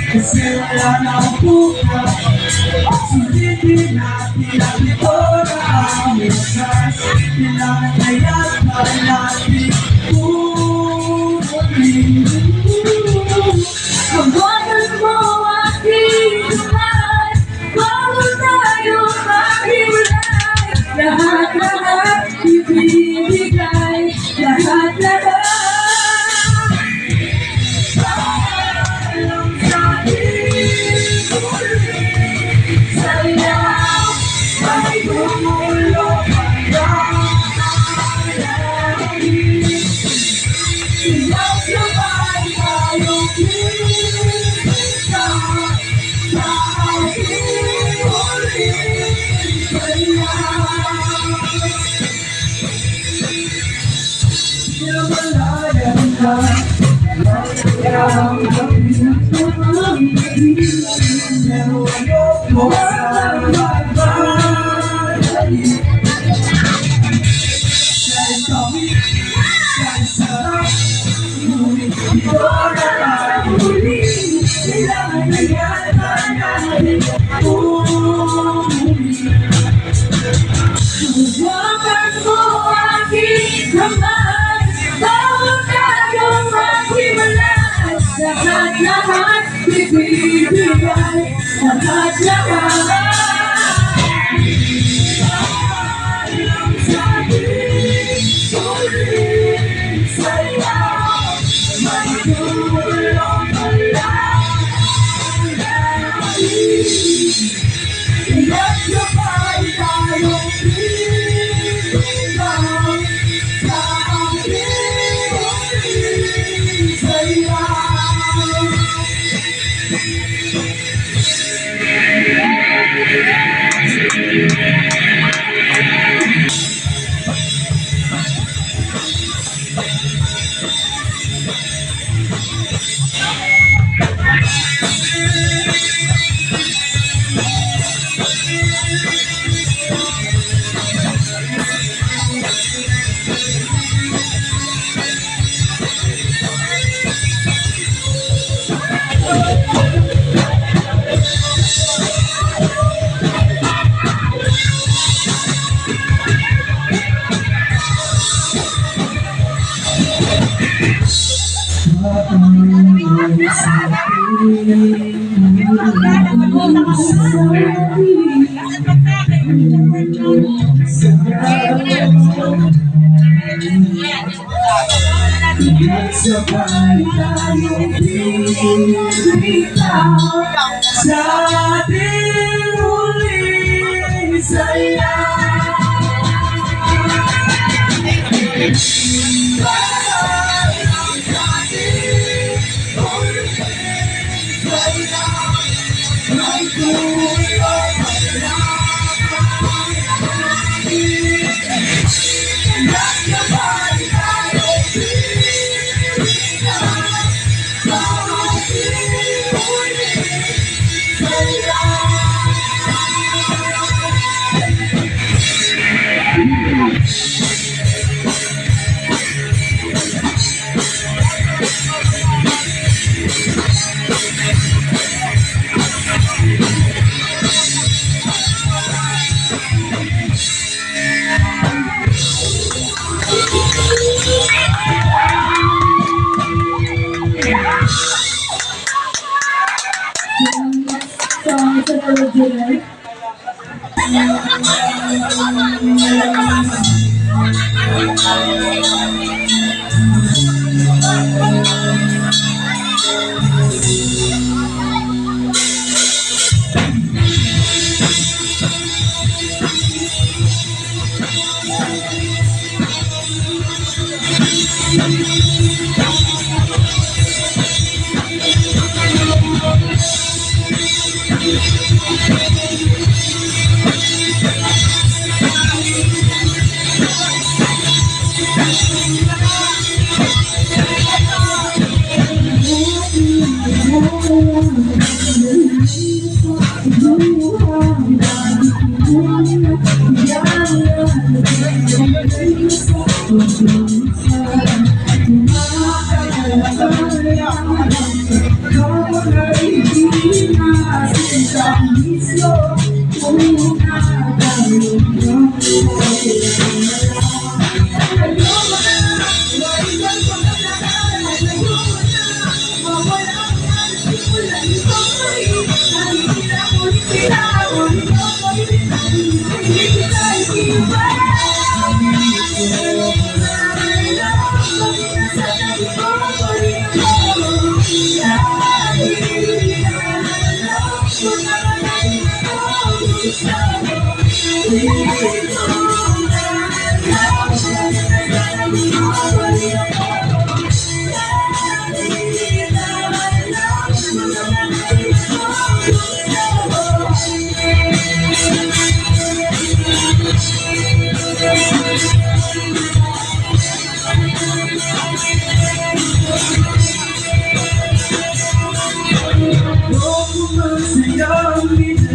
Kasi wala na ang buka, sulitin natin ang ito na ang bukas. Kailangan na yata natin pumuli. Kawalan mo aking kamay, bago tayo maghiwalay. Lahat-lahat ibibigay, lahat-lahat. Huwagan mo aking kamay, bago tayo maghiwalay. Lahat-lahat ibibigay, lahat-lahat. Sabay tayong bibitaw sa ating huling saya.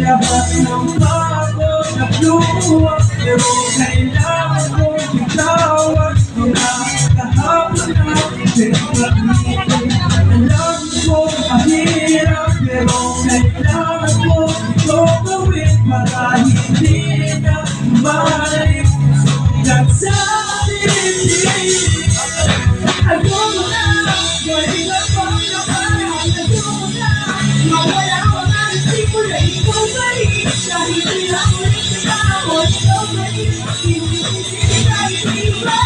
Lahat ng pagod na luha, pero kailangan ko bitawan. Kahapon na pinag-ibig, alam ko mahirap, pero kailangan ko ito gawin para hindi na bumalik. Sugat sa dibdib, ayoko na, galing akong napahan. Ayoko na, mawala ko na simula ikaw balik. Kahit ilang ulit na ako, ikaw balik. Hindi tayo iba.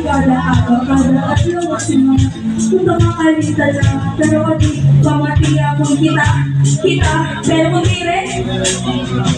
Kada araw, kada adlaw, simana kung makakalita lang, pero di pamati akong kita, pero kung dire kung tama.